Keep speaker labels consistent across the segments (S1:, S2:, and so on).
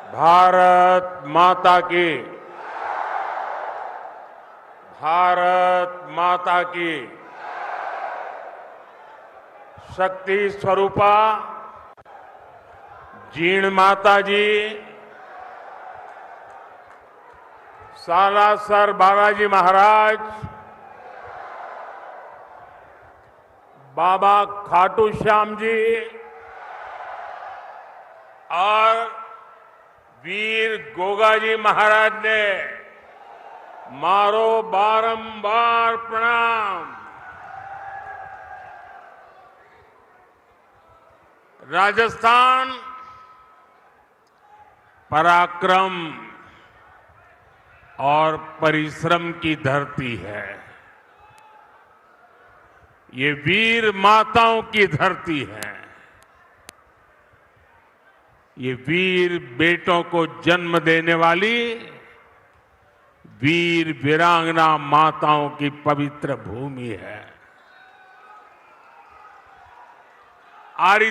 S1: भारत माता की। भारत माता की। शक्ति स्वरूपा जीण माता जी, सालासर बालाजी महाराज, बाबा खाटू श्याम जी और वीर गोगाजी महाराज ने मारो बारंबार प्रणाम। राजस्थान पराक्रम और परिश्रम की धरती है। ये वीर माताओं की धरती है। ये वीर बेटों को जन्म देने वाली वीर वीरांगना माताओं की पवित्र भूमि है। और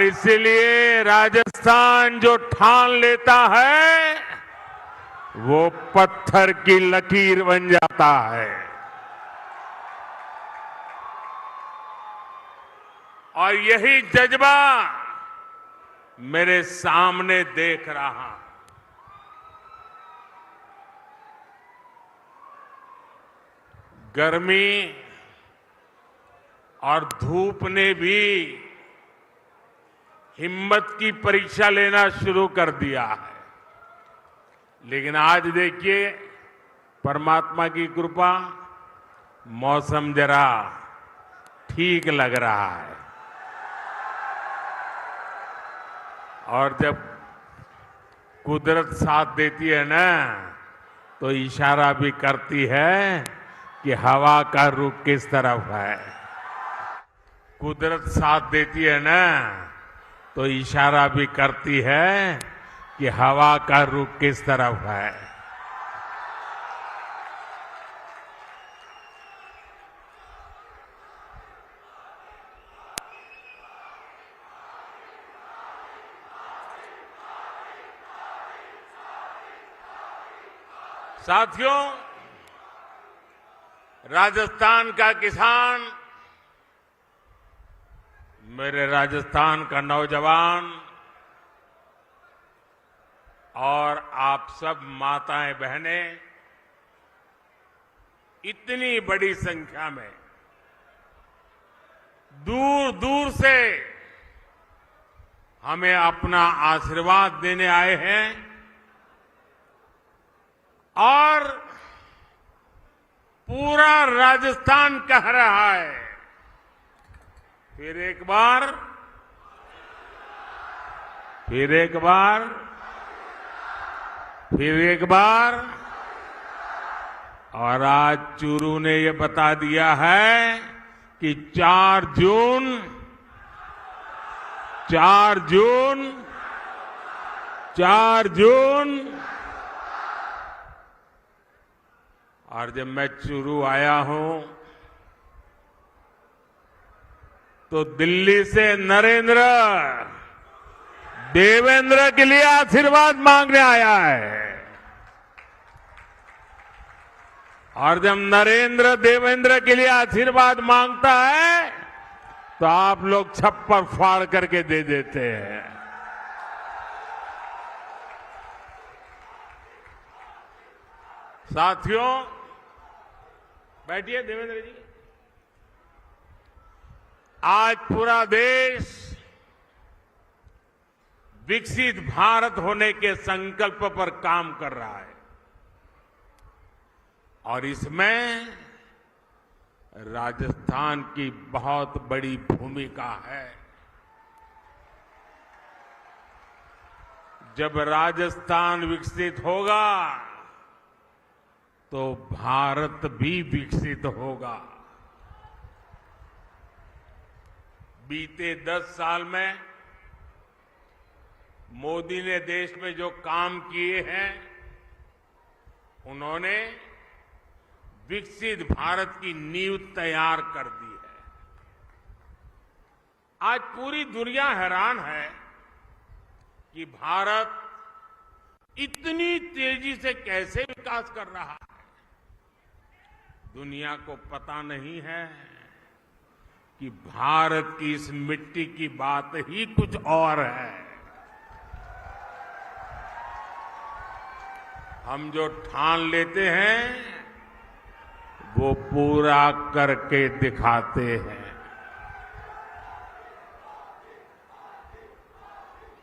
S1: इसीलिए राजस्थान जो ठान लेता है वो पत्थर की लकीर बन जाता है। और यही जज्बा मेरे सामने देख रहा। गर्मी और धूप ने भी हिम्मत की परीक्षा लेना शुरू कर दिया है। लेकिन आज देखिए, परमात्मा की कृपा, मौसम जरा ठीक लग रहा है। और जब कुदरत साथ देती है ना, तो इशारा भी करती है कि हवा का रुख किस तरफ है। कुदरत साथ देती है ना, तो इशारा भी करती है कि हवा का रुख किस तरफ है। साथियों, राजस्थान का किसान, मेरे राजस्थान का नौजवान और आप सब माताएं बहनें इतनी बड़ी संख्या में दूर दूर से हमें अपना आशीर्वाद देने आए हैं। और पूरा राजस्थान कह रहा है, फिर एक बार, फिर एक बार, फिर एक बार। और आज चूरू ने ये बता दिया है कि 4 जून, 4 जून, 4 जून। और जब मैं चूरू आया हूं तो दिल्ली से नरेंद्र देवेंद्र के लिए आशीर्वाद मांगने आया है। और जब नरेंद्र देवेंद्र के लिए आशीर्वाद मांगता है तो आप लोग छप्पर फाड़ करके दे देते हैं। साथियों, बैठिए देवेंद्र जी। आज पूरा देश विकसित भारत होने के संकल्प पर काम कर रहा है। और इसमें राजस्थान की बहुत बड़ी भूमिका है। जब राजस्थान विकसित होगा तो भारत भी विकसित होगा। बीते 10 साल में मोदी ने देश में जो काम किए हैं, उन्होंने विकसित भारत की नींव तैयार कर दी है। आज पूरी दुनिया हैरान है कि भारत इतनी तेजी से कैसे विकास कर रहा है। दुनिया को पता नहीं है कि भारत की इस मिट्टी की बात ही कुछ और है। हम जो ठान लेते हैं वो पूरा करके दिखाते हैं।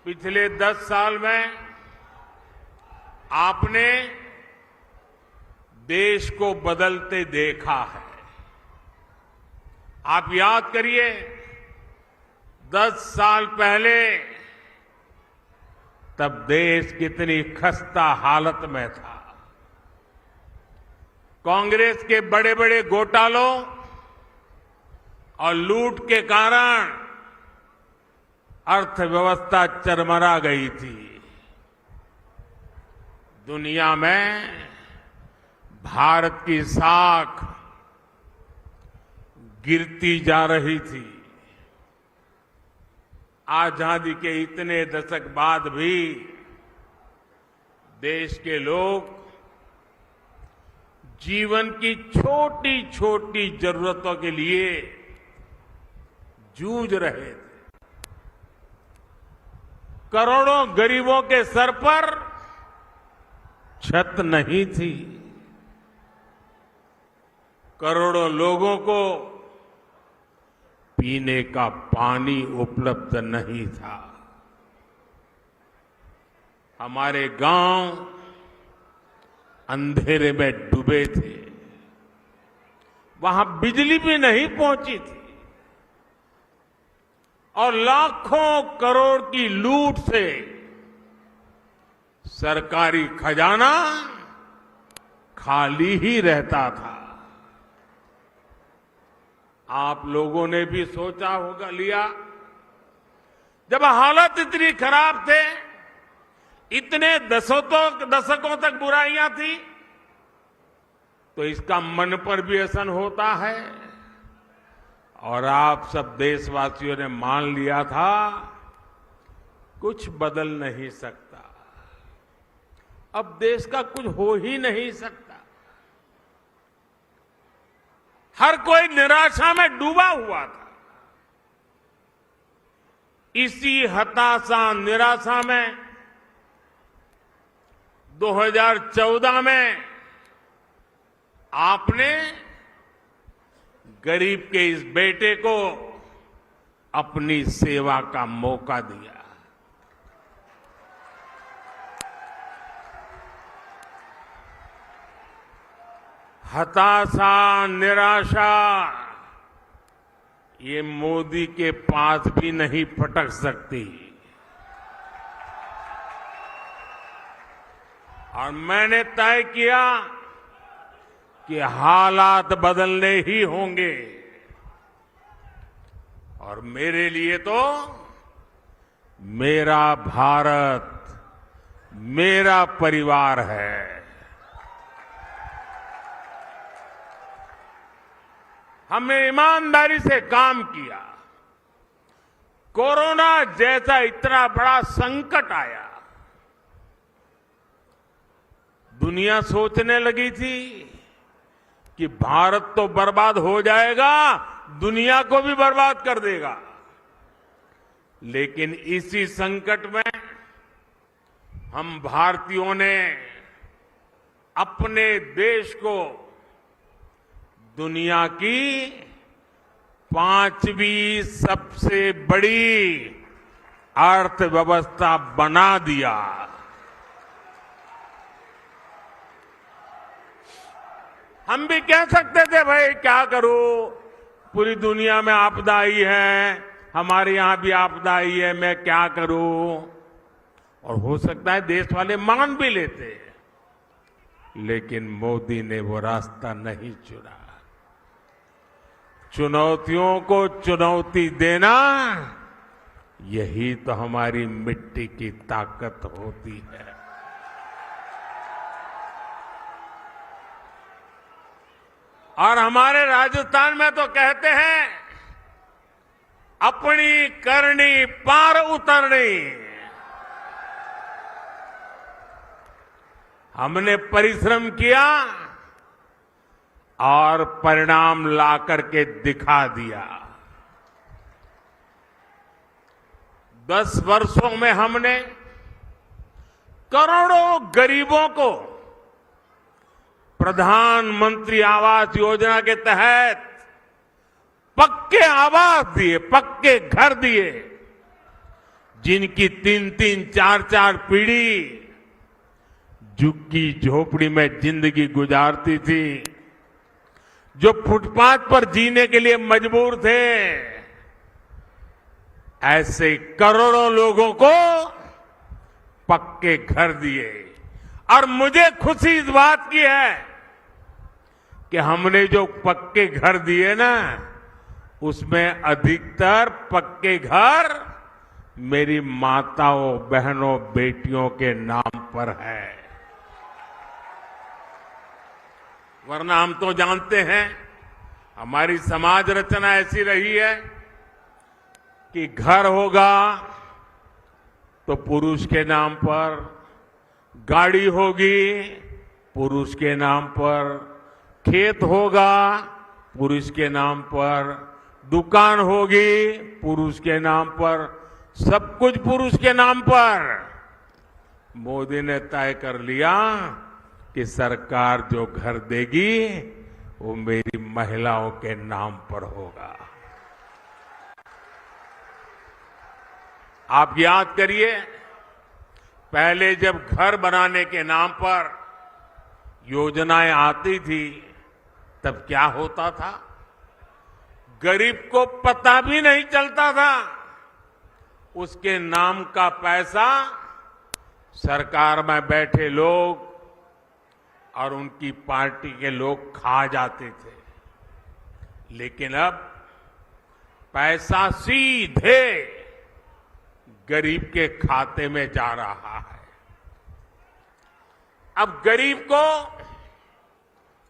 S1: पिछले 10 साल में आपने देश को बदलते देखा है। आप याद करिए, 10 साल पहले तब देश कितनी खस्ता हालत में था। कांग्रेस के बड़े बड़े घोटालों और लूट के कारण अर्थव्यवस्था चरमरा गई थी। दुनिया में भारत की साख गिरती जा रही थी। आजादी के इतने दशक बाद भी देश के लोग जीवन की छोटी छोटी जरूरतों के लिए जूझ रहे थे। करोड़ों गरीबों के सर पर छत नहीं थी। करोड़ों लोगों को पीने का पानी उपलब्ध नहीं था। हमारे गांव अंधेरे में डूबे थे। वहां बिजली भी नहीं पहुंची थी और लाखों करोड़ की लूट से सरकारी खजाना खाली ही रहता था। आप लोगों ने भी सोचा होगा लिया, जब हालत इतनी खराब थे, इतने दशकों तक बुराइयां थी, तो इसका मन पर भी असर होता है। और आप सब देशवासियों ने मान लिया था कुछ बदल नहीं सकता, अब देश का कुछ हो ही नहीं सकता। हर कोई निराशा में डूबा हुआ था। इसी हताशा निराशा में 2014 में आपने गरीब के इस बेटे को अपनी सेवा का मौका दिया। हताशा निराशा ये मोदी के पास भी नहीं फटक सकती। और मैंने तय किया कि हालात बदलने ही होंगे। और मेरे लिए तो मेरा भारत मेरा परिवार है। हमने ईमानदारी से काम किया। कोरोना जैसा इतना बड़ा संकट आया, दुनिया सोचने लगी थी कि भारत तो बर्बाद हो जाएगा, दुनिया को भी बर्बाद कर देगा। लेकिन इसी संकट में हम भारतीयों ने अपने देश को दुनिया की 5वीं सबसे बड़ी अर्थव्यवस्था बना दिया। हम भी कह सकते थे भाई क्या करूं, पूरी दुनिया में आपदा आई है, हमारे यहां भी आपदा आई है, मैं क्या करूं। और हो सकता है देश वाले मान भी लेते, लेकिन मोदी ने वो रास्ता नहीं चुना। चुनौतियों को चुनौती देना यही तो हमारी मिट्टी की ताकत होती है। और हमारे राजस्थान में तो कहते हैं, अपनी करनी पार उतरनी। हमने परिश्रम किया और परिणाम ला करके दिखा दिया। 10 वर्षों में हमने करोड़ों गरीबों को प्रधानमंत्री आवास योजना के तहत पक्के आवास दिए, पक्के घर दिए। जिनकी 3-3, 4-4 पीढ़ी झुग्गी झोपड़ी में जिंदगी गुजारती थी, जो फुटपाथ पर जीने के लिए मजबूर थे, ऐसे करोड़ों लोगों को पक्के घर दिए। और मुझे खुशी इस बात की है कि हमने जो पक्के घर दिए ना, उसमें अधिकतर पक्के घर मेरी माताओं, बहनों, बेटियों के नाम पर है। वरना हम तो जानते हैं, हमारी समाज रचना ऐसी रही है कि घर होगा तो पुरुष के नाम पर, गाड़ी होगी पुरुष के नाम पर, खेत होगा पुरुष के नाम पर, दुकान होगी पुरुष के नाम पर, सब कुछ पुरुष के नाम पर। मोदी ने तय कर लिया कि सरकार जो घर देगी वो मेरी महिलाओं के नाम पर होगा। आप याद करिए, पहले जब घर बनाने के नाम पर योजनाएं आती थी, तब क्या होता था? गरीब को पता भी नहीं चलता था। उसके नाम का पैसा सरकार में बैठे लोग और उनकी पार्टी के लोग खा जाते थे। लेकिन अब पैसा सीधे गरीब के खाते में जा रहा है। अब गरीब को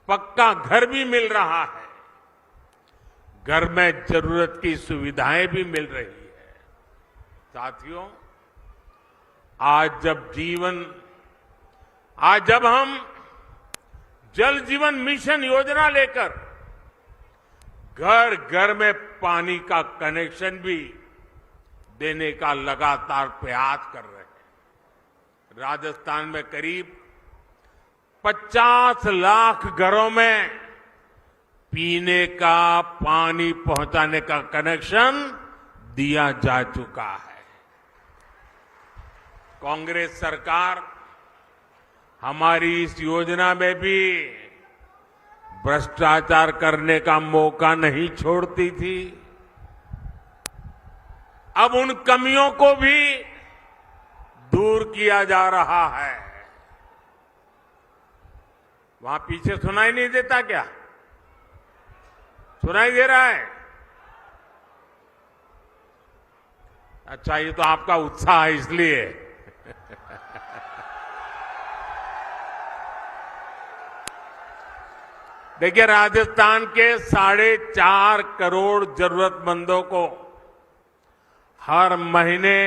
S1: पक्का घर भी मिल रहा है, घर में जरूरत की सुविधाएं भी मिल रही है। साथियों, आज जब हम जल जीवन मिशन योजना लेकर घर घर में पानी का कनेक्शन भी देने का लगातार प्रयास कर रहे हैं। राजस्थान में करीब 50 लाख घरों में पीने का पानी पहुंचाने का कनेक्शन दिया जा चुका है। कांग्रेस सरकार हमारी इस योजना में भी भ्रष्टाचार करने का मौका नहीं छोड़ती थी। अब उन कमियों को भी दूर किया जा रहा है। वहां पीछे सुनाई नहीं देता क्या? सुनाई दे रहा है? अच्छा, ये तो आपका उत्साह है इसलिए। देखिए, राजस्थान के 4.5 करोड़ जरूरतमंदों को हर महीने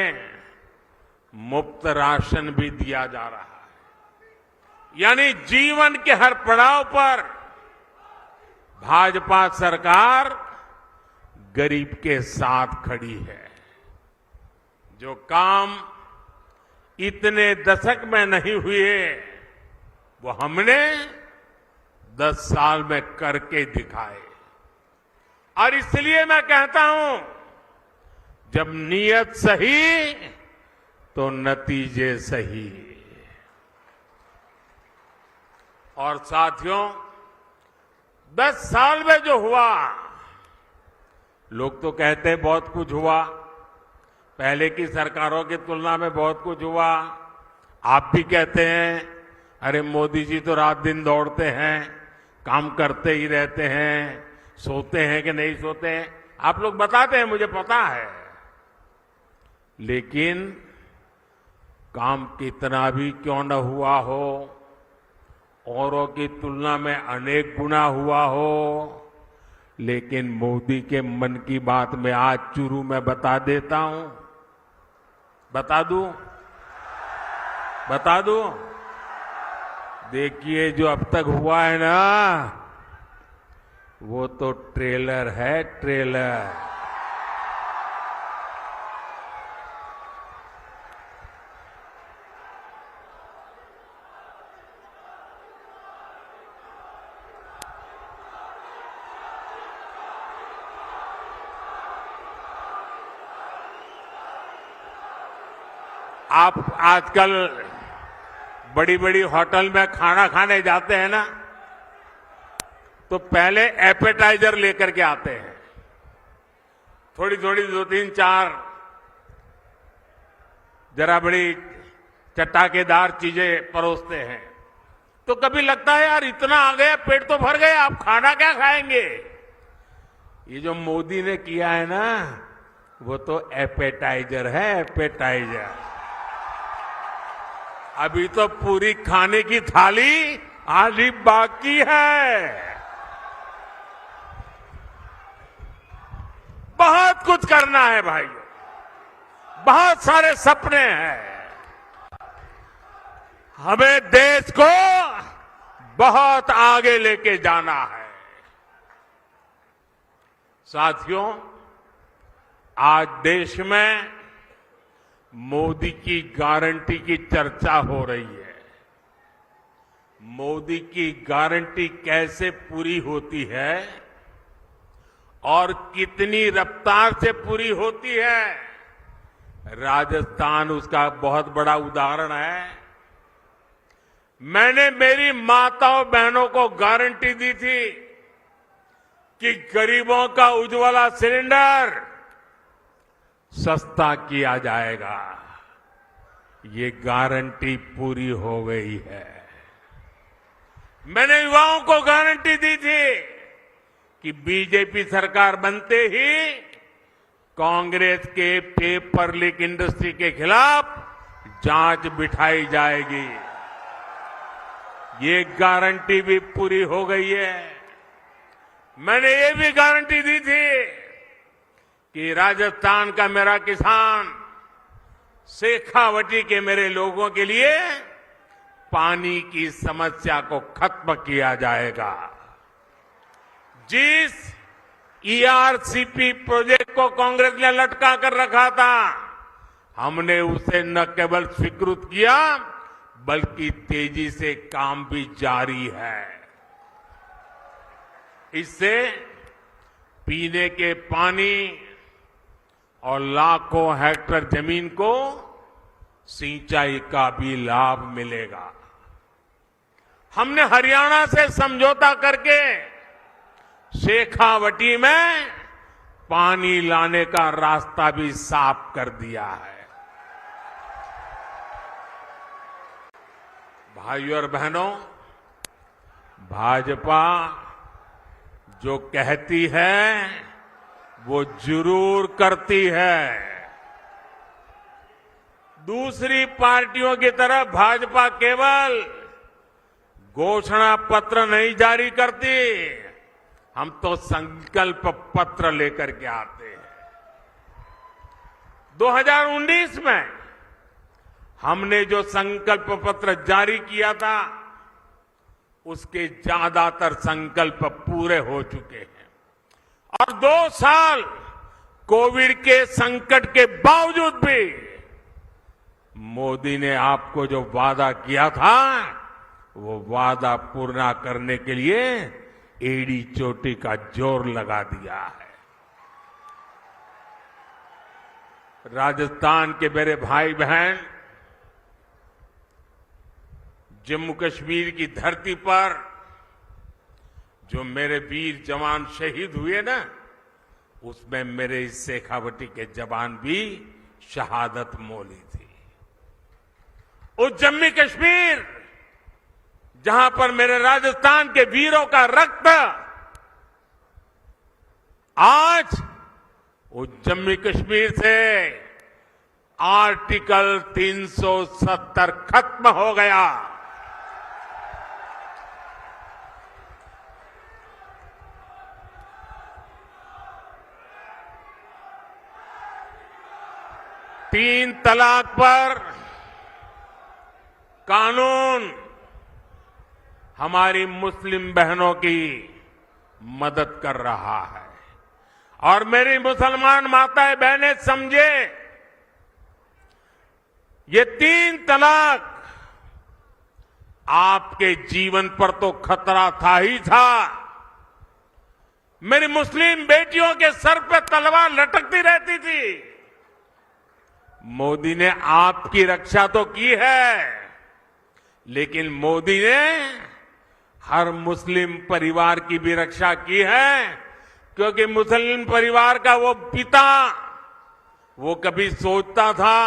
S1: मुफ्त राशन भी दिया जा रहा है। यानी जीवन के हर पड़ाव पर भाजपा सरकार गरीब के साथ खड़ी है। जो काम इतने दशक में नहीं हुए, वो हमने 10 साल में करके दिखाए। और इसलिए मैं कहता हूं, जब नीयत सही तो नतीजे सही। और साथियों, 10 साल में जो हुआ, लोग तो कहते हैं बहुत कुछ हुआ, पहले की सरकारों की तुलना में बहुत कुछ हुआ। आप भी कहते हैं, अरे मोदी जी तो रात दिन दौड़ते हैं, काम करते ही रहते हैं, सोते हैं कि नहीं सोते हैं। आप लोग बताते हैं, मुझे पता है। लेकिन काम कितना भी क्यों न हुआ हो, औरों की तुलना में अनेक गुना हुआ हो, लेकिन मोदी के मन की बात में आज चुरू में बता देता हूं। बता दूं? देखिए, जो अब तक हुआ है ना, वो तो ट्रेलर है, ट्रेलर। आप आजकल बड़ी बड़ी होटल में खाना खाने जाते हैं ना, तो पहले एपेटाइजर लेकर के आते हैं। थोड़ी थोड़ी 2-3-4 जरा बड़ी चटाकेदार चीजें परोसते हैं। तो कभी लगता है यार इतना आ गया, पेट तो भर गया, आप खाना क्या खाएंगे। ये जो मोदी ने किया है ना, वो तो एपेटाइजर है, एपेटाइजर। अभी तो पूरी खाने की थाली आधी बाकी है। बहुत कुछ करना है भाइयों, बहुत सारे सपने हैं। हमें देश को बहुत आगे लेके जाना है। साथियों, आज देश में मोदी की गारंटी की चर्चा हो रही है। मोदी की गारंटी कैसे पूरी होती है और कितनी रफ्तार से पूरी होती है, राजस्थान उसका बहुत बड़ा उदाहरण है। मैंने मेरी माताओं बहनों को गारंटी दी थी कि गरीबों का उज्ज्वला सिलेंडर सस्ता किया जाएगा। ये गारंटी पूरी हो गई है। मैंने युवाओं को गारंटी दी थी कि बीजेपी सरकार बनते ही कांग्रेस के पेपर लीक इंडस्ट्री के खिलाफ जांच बिठाई जाएगी। ये गारंटी भी पूरी हो गई है। मैंने ये भी गारंटी दी थी कि राजस्थान का मेरा किसान, शेखावटी के मेरे लोगों के लिए पानी की समस्या को खत्म किया जाएगा। जिस ईआरसीपी प्रोजेक्ट को कांग्रेस ने लटका कर रखा था, हमने उसे न केवल स्वीकृत किया बल्कि तेजी से काम भी जारी है। इससे पीने के पानी और लाखों हेक्टेयर जमीन को सिंचाई का भी लाभ मिलेगा। हमने हरियाणा से समझौता करके शेखावटी में पानी लाने का रास्ता भी साफ कर दिया है। भाइयों और बहनों, भाजपा जो कहती है वो जरूर करती है। दूसरी पार्टियों की तरह भाजपा केवल घोषणा पत्र नहीं जारी करती, हम तो संकल्प पत्र लेकर के आते हैं। 2019 में हमने जो संकल्प पत्र जारी किया था, उसके ज्यादातर संकल्प पूरे हो चुके हैं। और 2 साल कोविड के संकट के बावजूद भी मोदी ने आपको जो वादा किया था, वो वादा पूरा करने के लिए एड़ी चोटी का जोर लगा दिया है। राजस्थान के मेरे भाई बहन, जम्मू कश्मीर की धरती पर जो मेरे वीर जवान शहीद हुए ना, उसमें मेरे इस शेखावटी के जवान भी शहादत मोली थी। उस जम्मू कश्मीर जहां पर मेरे राजस्थान के वीरों का रक्त आज उस जम्मू कश्मीर से आर्टिकल 370 खत्म हो गया। तीन तलाक पर कानून हमारी मुस्लिम बहनों की मदद कर रहा है और मेरी मुसलमान माताएं बहनें समझे, ये तीन तलाक आपके जीवन पर तो खतरा था ही था। मेरी मुस्लिम बेटियों के सर पे तलवार लटकती रहती थी। मोदी ने आपकी रक्षा तो की है, लेकिन मोदी ने हर मुस्लिम परिवार की भी रक्षा की है, क्योंकि मुस्लिम परिवार का वो पिता वो कभी सोचता था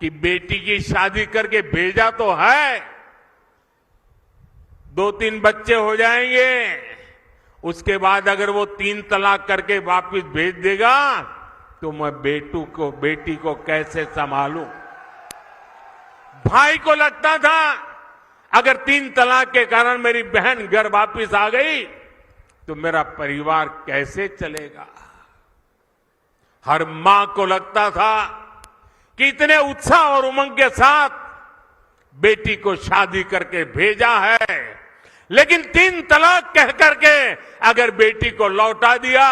S1: कि बेटी की शादी करके भेजा तो है, 2-3 बच्चे हो जाएंगे, उसके बाद अगर वो 3 तलाक करके वापस भेज देगा तो मैं बेटी को कैसे संभालूं। भाई को लगता था अगर 3 तलाक के कारण मेरी बहन घर वापस आ गई तो मेरा परिवार कैसे चलेगा। हर मां को लगता था कि इतने उत्साह और उमंग के साथ बेटी को शादी करके भेजा है, लेकिन 3 तलाक कह करके अगर बेटी को लौटा दिया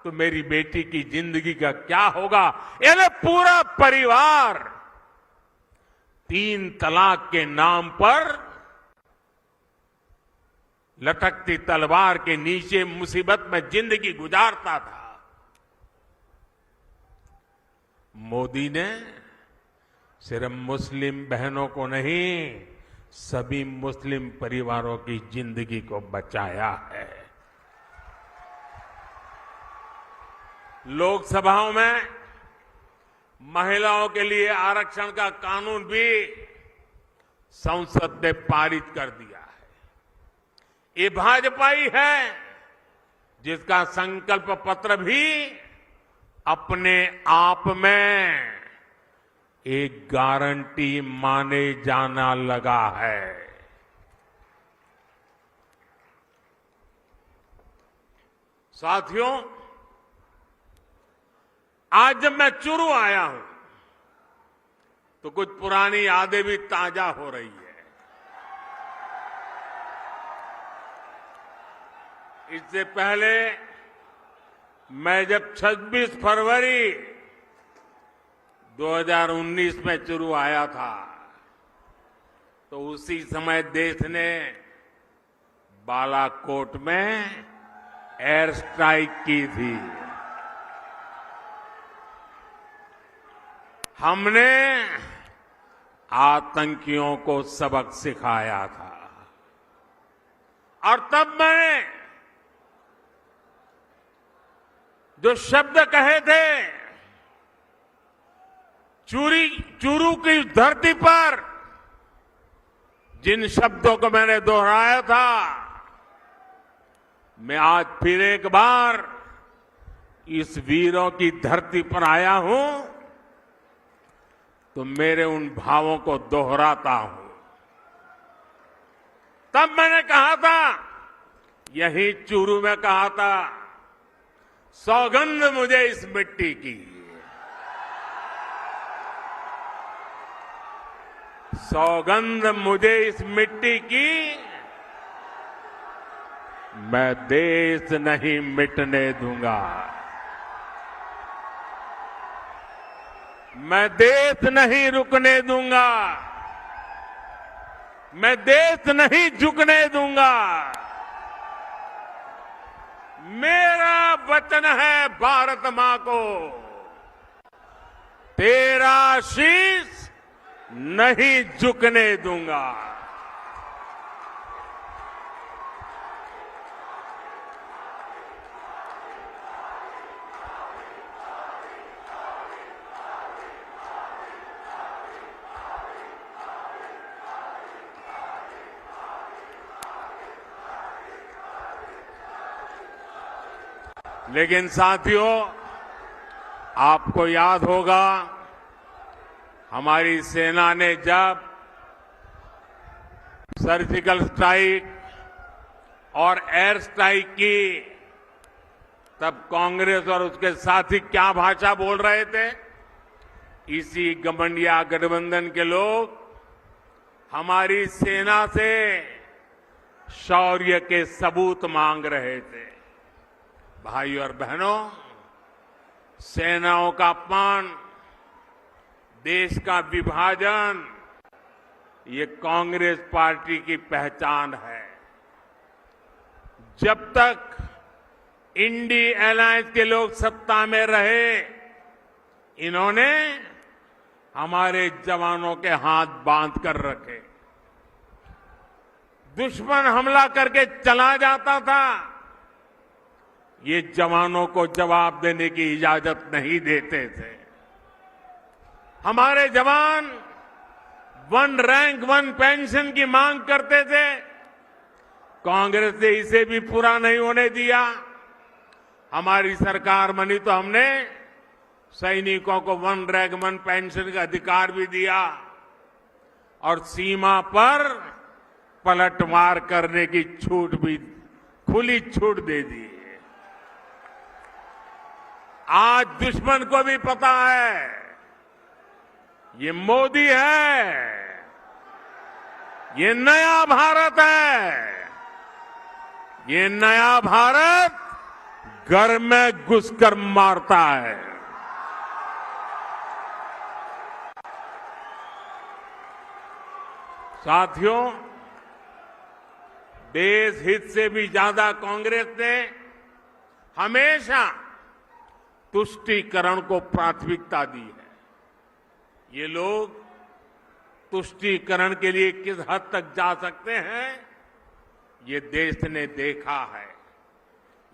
S1: तो मेरी बेटी की जिंदगी का क्या होगा। यानी पूरा परिवार 3 तलाक के नाम पर लटकती तलवार के नीचे मुसीबत में जिंदगी गुजारता था। मोदी ने सिर्फ मुस्लिम बहनों को नहीं, सभी मुस्लिम परिवारों की जिंदगी को बचाया है। लोकसभाओं में महिलाओं के लिए आरक्षण का कानून भी संसद ने पारित कर दिया है। ये भाजपा ही है जिसका संकल्प पत्र भी अपने आप में एक गारंटी माने जाना लगा है। साथियों, आज जब मैं चुरू आया हूं तो कुछ पुरानी यादें भी ताजा हो रही है। इससे पहले मैं जब 26 फरवरी 2019 में चुरू आया था तो उसी समय देश ने बालाकोट में एयर स्ट्राइक की थी। हमने आतंकियों को सबक सिखाया था और तब मैंने जो शब्द कहे थे, चूरू की धरती पर जिन शब्दों को मैंने दोहराया था, मैं आज फिर एक बार इस वीरों की धरती पर आया हूं तो मेरे उन भावों को दोहराता हूं। तब मैंने कहा था, यही चूरू में कहा था, सौगंध मुझे इस मिट्टी की, सौगंध मुझे इस मिट्टी की, मैं देश नहीं मिटने दूंगा, मैं देश नहीं रुकने दूंगा, मैं देश नहीं झुकने दूंगा। मेरा वचन है भारत मां को, तेरा शीश नहीं झुकने दूंगा। लेकिन साथियों, आपको याद होगा हमारी सेना ने जब सर्जिकल स्ट्राइक और एयर स्ट्राइक की, तब कांग्रेस और उसके साथी क्या भाषा बोल रहे थे? इसी गठबंधन गठबंधन के लोग हमारी सेना से शौर्य के सबूत मांग रहे थे। भाइयों और बहनों, सेनाओं का अपमान, देश का विभाजन, ये कांग्रेस पार्टी की पहचान है। जब तक इंडी अलायंस के लोग सत्ता में रहे, इन्होंने हमारे जवानों के हाथ बांध कर रखे। दुश्मन हमला करके चला जाता था, ये जवानों को जवाब देने की इजाजत नहीं देते थे। हमारे जवान 1 रैंक 1 पेंशन की मांग करते थे, कांग्रेस ने इसे भी पूरा नहीं होने दिया। हमारी सरकार बनी तो हमने सैनिकों को 1 रैंक 1 पेंशन का अधिकार भी दिया और सीमा पर पलटवार करने की छूट भी, खुली छूट दे दी। आज दुश्मन को भी पता है ये मोदी है, ये नया भारत है। ये नया भारत घर में घुसकर मारता है। साथियों, देश हित से भी ज्यादा कांग्रेस ने हमेशा तुष्टीकरण को प्राथमिकता दी है। ये लोग तुष्टीकरण के लिए किस हद तक जा सकते हैं, ये देश ने देखा है।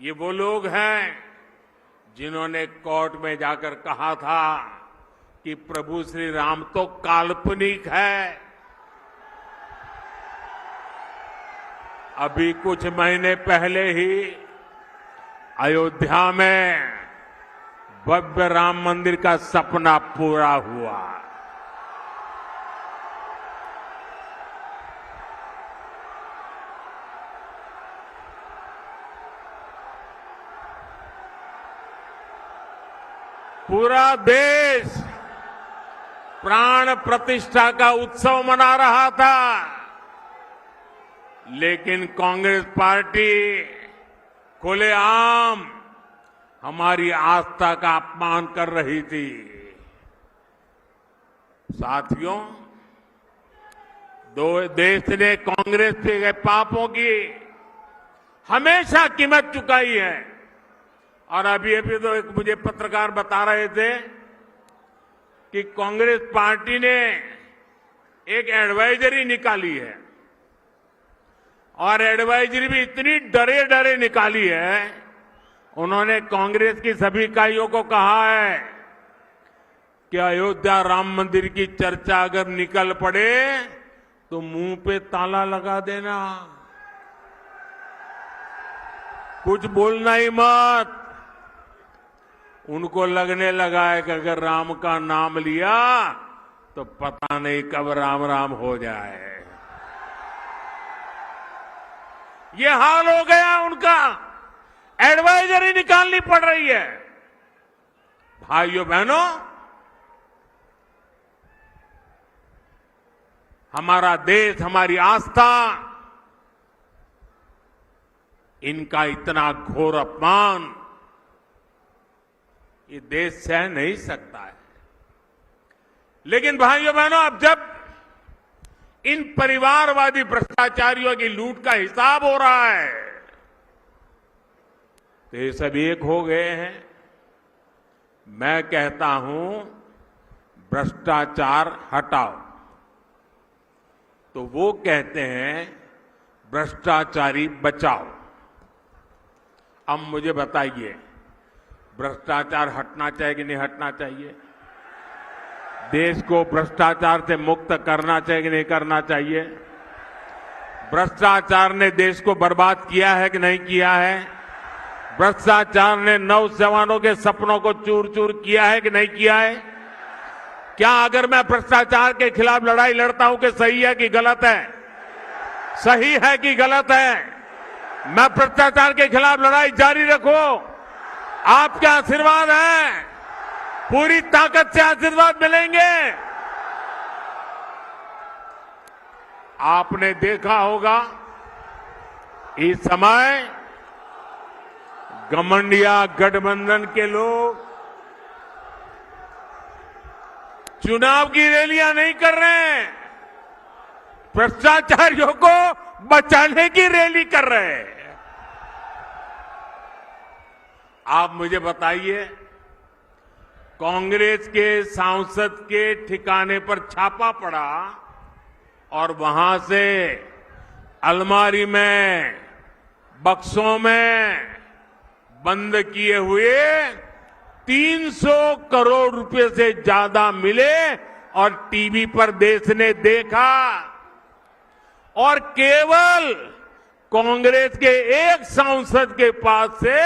S1: ये वो लोग हैं जिन्होंने कोर्ट में जाकर कहा था कि प्रभु श्री राम तो काल्पनिक है। अभी कुछ महीने पहले ही अयोध्या में भव्य राम मंदिर का सपना पूरा हुआ। पूरा देश प्राण प्रतिष्ठा का उत्सव मना रहा था, लेकिन कांग्रेस पार्टी खुलेआम हमारी आस्था का अपमान कर रही थी। साथियों, देश ने कांग्रेस के पापों की हमेशा कीमत चुकाई है। और अभी तो एक मुझे पत्रकार बता रहे थे कि कांग्रेस पार्टी ने एक एडवाइजरी निकाली है और एडवाइजरी भी इतनी डरे डरे निकाली है। उन्होंने कांग्रेस की सभी इकाइयों को कहा है कि अयोध्या राम मंदिर की चर्चा अगर निकल पड़े तो मुंह पे ताला लगा देना, कुछ बोलना ही मत। उनको लगने लगा है कि अगर राम का नाम लिया तो पता नहीं कब राम राम हो जाए। ये हाल हो गया उनका, एडवाइजरी निकालनी पड़ रही है। भाइयों बहनों, हमारा देश, हमारी आस्था, इनका इतना घोर अपमान ये देश सह नहीं सकता है। लेकिन भाइयों बहनों, अब जब इन परिवारवादी भ्रष्टाचारियों की लूट का हिसाब हो रहा है तो ये सब एक हो गए हैं। मैं कहता हूं भ्रष्टाचार हटाओ, तो वो कहते हैं भ्रष्टाचारी बचाओ। अब मुझे बताइए, भ्रष्टाचार हटना चाहिए कि नहीं हटना चाहिए? देश को भ्रष्टाचार से मुक्त करना चाहिए कि नहीं करना चाहिए? भ्रष्टाचार ने देश को बर्बाद किया है कि नहीं किया है? भ्रष्टाचार ने नौजवानों के सपनों को चूर चूर किया है कि नहीं किया है? क्या अगर मैं भ्रष्टाचार के खिलाफ लड़ाई लड़ता हूं कि सही है कि गलत है? सही है कि गलत है? मैं भ्रष्टाचार के खिलाफ लड़ाई जारी रखूं, आपके आशीर्वाद है, पूरी ताकत से आशीर्वाद मिलेंगे। आपने देखा होगा इस समय घमंडिया गठबंधन के लोग चुनाव की रैलियां नहीं कर रहे हैं, भ्रष्टाचारियों को बचाने की रैली कर रहे हैं। आप मुझे बताइए, कांग्रेस के सांसद के ठिकाने पर छापा पड़ा और वहां से अलमारी में, बक्सों में बंद किए हुए 300 करोड़ रुपए से ज्यादा मिले और टीवी पर देश ने देखा, और केवल कांग्रेस के एक सांसद के पास से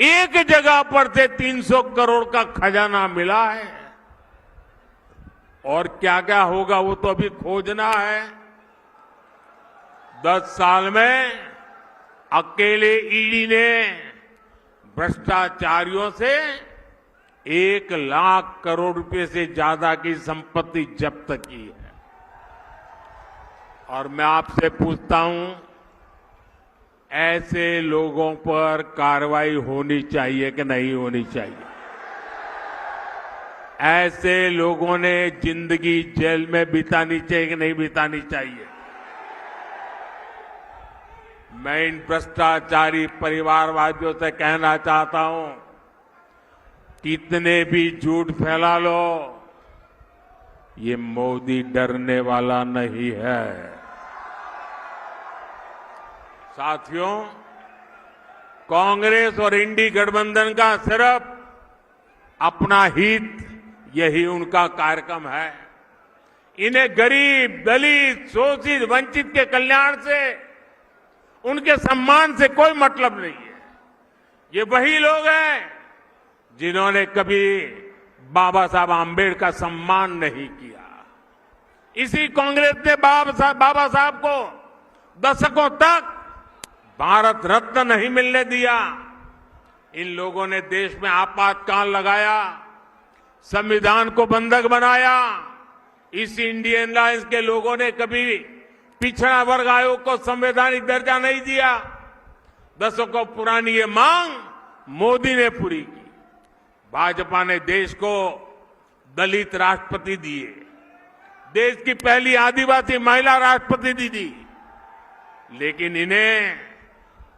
S1: एक जगह पर से 300 करोड़ का खजाना मिला है। और क्या क्या होगा वो तो अभी खोजना है। 10 साल में अकेले ईडी ने भ्रष्टाचारियों से 1 लाख करोड़ रुपए से ज्यादा की संपत्ति जब्त की है। और मैं आपसे पूछता हूं, ऐसे लोगों पर कार्रवाई होनी चाहिए कि नहीं होनी चाहिए? ऐसे लोगों ने जिंदगी जेल में बितानी चाहिए कि नहीं बितानी चाहिए? मैं इन भ्रष्टाचारी परिवारवादियों से कहना चाहता हूं, कितने भी झूठ फैला लो, ये मोदी डरने वाला नहीं है। साथियों, कांग्रेस और इंडी गठबंधन का सिर्फ अपना हित, यही उनका कार्यक्रम है। इन्हें गरीब, दलित, शोषित, वंचित के कल्याण से, उनके सम्मान से कोई मतलब नहीं है। ये वही लोग हैं जिन्होंने कभी बाबा साहब आम्बेडकर का सम्मान नहीं किया। इसी कांग्रेस ने बाबा साहब को दशकों तक भारत रत्न नहीं मिलने दिया। इन लोगों ने देश में आपातकाल लगाया, संविधान को बंधक बनाया। इस इंडियन अलायंस के लोगों ने कभी पिछड़ा वर्ग आयोग को संवैधानिक दर्जा नहीं दिया। दशकों पुरानी ये मांग मोदी ने पूरी की। भाजपा ने देश को दलित राष्ट्रपति दिए, देश की पहली आदिवासी महिला राष्ट्रपति दी, लेकिन इन्हें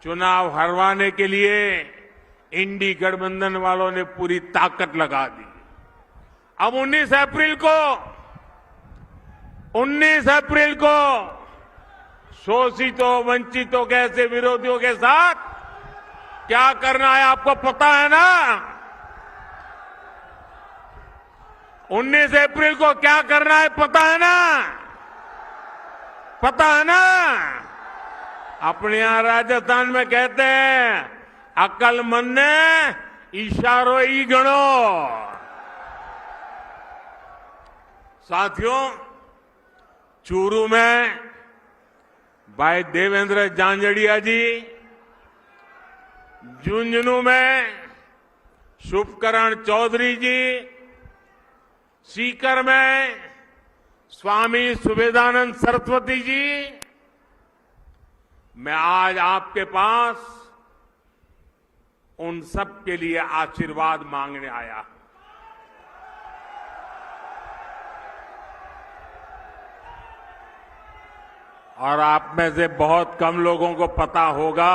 S1: चुनाव हरवाने के लिए इंडी गठबंधन वालों ने पूरी ताकत लगा दी। अब 19 अप्रैल को शोषितों, वंचितों के ऐसे विरोधियों के साथ क्या करना है आपको पता है ना? 19 अप्रैल को क्या करना है पता है ना? पता है ना? अपने यहां राजस्थान में कहते हैं, अकलमंद ने इशारो ही गणो। साथियों, चूरू में भाई देवेंद्र झांझड़िया जी, झुंझुनू में शुभकरण चौधरी जी, सीकर में स्वामी सुवेदानंद सरस्वती जी, मैं आज आपके पास उन सब के लिए आशीर्वाद मांगने आया। और आप में से बहुत कम लोगों को पता होगा,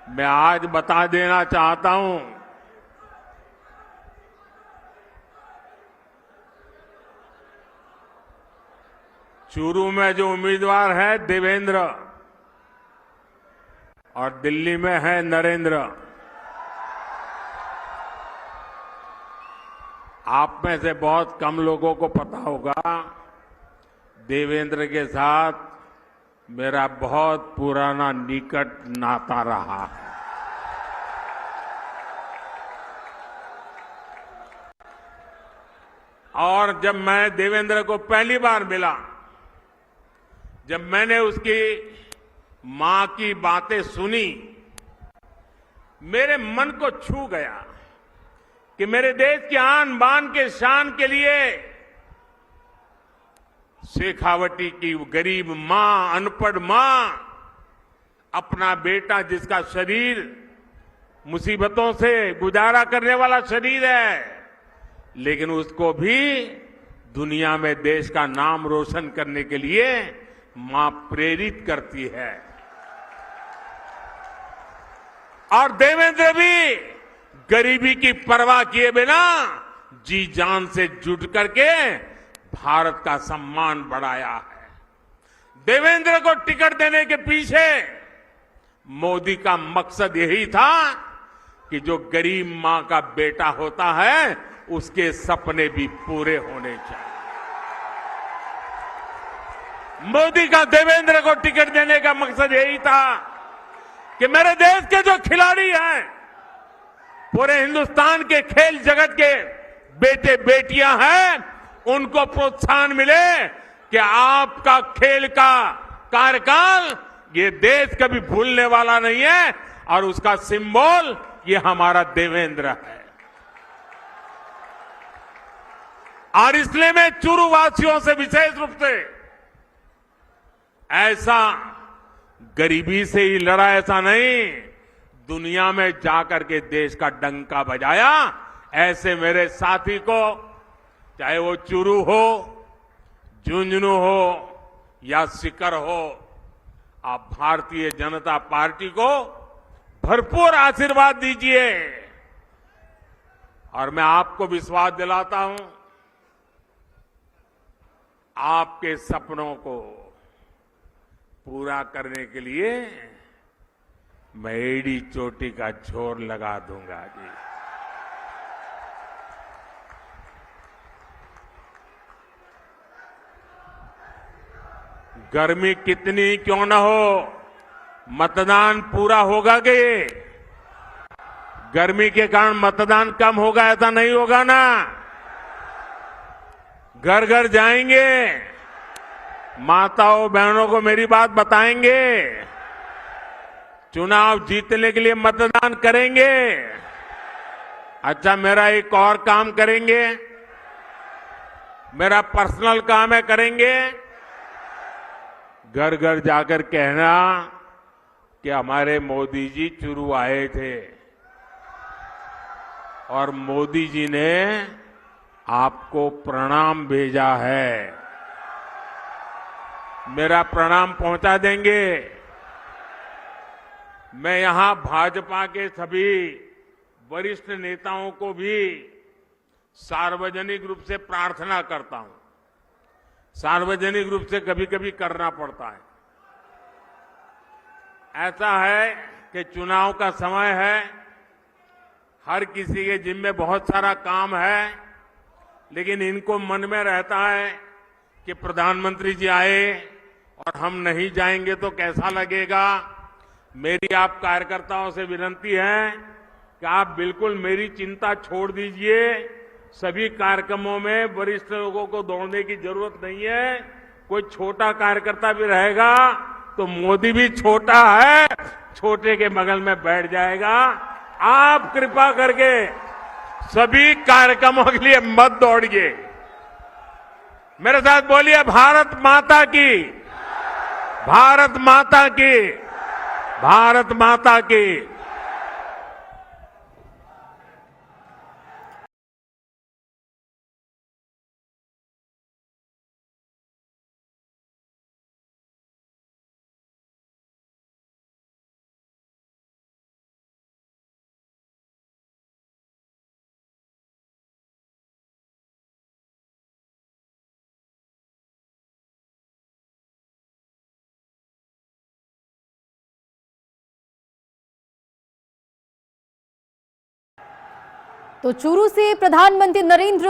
S1: मैं आज बता देना चाहता हूं, चूरू में जो उम्मीदवार है देवेंद्र और दिल्ली में है नरेंद्र। आप में से बहुत कम लोगों को पता होगा, देवेंद्र के साथ मेरा बहुत पुराना निकट नाता रहा है। और जब मैं देवेंद्र को पहली बार मिला, जब मैंने उसकी मां की बातें सुनी, मेरे मन को छू गया कि मेरे देश की आन बान के शान के लिए शेखावटी की गरीब मां, अनपढ़ मां, अपना बेटा जिसका शरीर मुसीबतों से गुजारा करने वाला शरीर है, लेकिन उसको भी दुनिया में देश का नाम रोशन करने के लिए मां प्रेरित करती है। और देवेंद्र भी गरीबी की परवाह किए बिना जी जान से जुट करके भारत का सम्मान बढ़ाया है। देवेंद्र को टिकट देने के पीछे मोदी का मकसद यही था कि जो गरीब मां का बेटा होता है उसके सपने भी पूरे होने चाहिए। मोदी का देवेंद्र को टिकट देने का मकसद यही था कि मेरे देश के जो खिलाड़ी हैं, पूरे हिंदुस्तान के खेल जगत के बेटे बेटियां हैं, उनको प्रोत्साहन मिले कि आपका खेल का कार्यकाल ये देश कभी भूलने वाला नहीं है और उसका सिंबल ये हमारा देवेंद्र है। और इसलिए मैं चूरू वासियों से विशेष रूप से ऐसा गरीबी से ही लड़ा, ऐसा नहीं, दुनिया में जाकर के देश का डंका बजाया, ऐसे मेरे साथी को, चाहे वो चूरू हो, झुंझुनू हो या सीकर हो, आप भारतीय जनता पार्टी को भरपूर आशीर्वाद दीजिए। और मैं आपको विश्वास दिलाता हूं, आपके सपनों को पूरा करने के लिए मैं एड़ी चोटी का जोर लगा दूंगा जी। गर्मी कितनी क्यों न हो, मतदान पूरा होगा कि गर्मी के कारण मतदान कम होगा, ऐसा नहीं होगा ना। घर घर जाएंगे, माताओं बहनों को मेरी बात बताएंगे, चुनाव जीतने के लिए मतदान करेंगे। अच्छा, मेरा एक और काम करेंगे, मेरा पर्सनल काम है, करेंगे। घर घर जाकर कहना कि हमारे मोदी जी चुरू आए थे और मोदी जी ने आपको प्रणाम भेजा है। मेरा प्रणाम पहुंचा देंगे। मैं यहां भाजपा के सभी वरिष्ठ नेताओं को भी सार्वजनिक रूप से प्रार्थना करता हूं। सार्वजनिक रूप से कभी कभी करना पड़ता है। ऐसा है कि चुनाव का समय है, हर किसी के जिम्मे बहुत सारा काम है, लेकिन इनको मन में रहता है कि प्रधानमंत्री जी आए और हम नहीं जाएंगे तो कैसा लगेगा। मेरी आप कार्यकर्ताओं से विनती है कि आप बिल्कुल मेरी चिंता छोड़ दीजिए। सभी कार्यक्रमों में वरिष्ठ लोगों को दौड़ने की जरूरत नहीं है। कोई छोटा कार्यकर्ता भी रहेगा तो मोदी भी छोटा है, छोटे के बगल में बैठ जाएगा। आप कृपा करके सभी कार्यक्रमों के लिए मत दौड़िए। मेरे साथ बोलिए, भारत माता की, भारत माता की, भारत माता की।
S2: तो चूरू से प्रधानमंत्री नरेंद्र